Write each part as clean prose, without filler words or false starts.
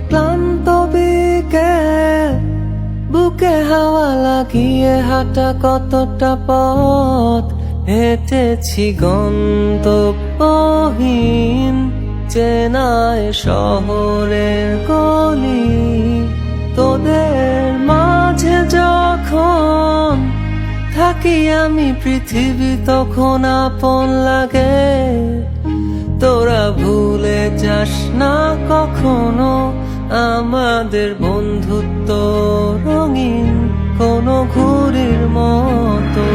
ক্লান্ত বিকেল, বুকে হাওয়া লাগিয়ে হাঁটা কতটা পথ হেঁটেছি গন্তব্যহীন চেনায় শহরের গলি। তোদের মাঝে যখন থাকি আমি পৃথিবী তখন আপন লাগে। তোরা ভুলে যাস না কখনো আমাদের বন্ধুত্ব রঙিন কোনো ঘুড়ির মতো।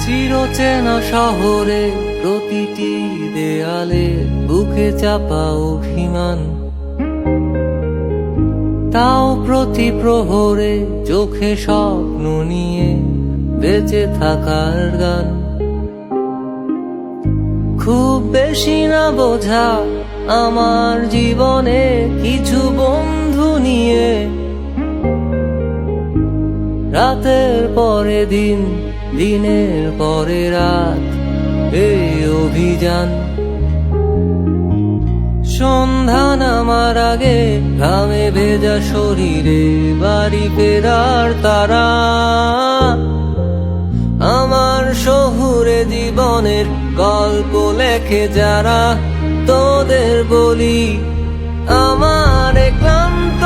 চিরচেনা শহরে প্রতিটি দেয়ালে বুকে চাপা অভিমান, তাও প্রতি প্রহরে চোখে স্বপ্ন নিয়ে বেঁচে থাকার গান। খুব বেশি না বোঝা আমার জীবনে কিছু বন্ধু নিয়ে, রাতের পরে দিন, দিনের পরে রাত এই অভিযান। সন্ধ্যা নামার আগে ঘামে ভেজা শরীরে বাড়ি ফেরার তারা। আমার শহুরে জীবনের গল্প লেখে যারা, তোদের বলি আমার ক্লান্ত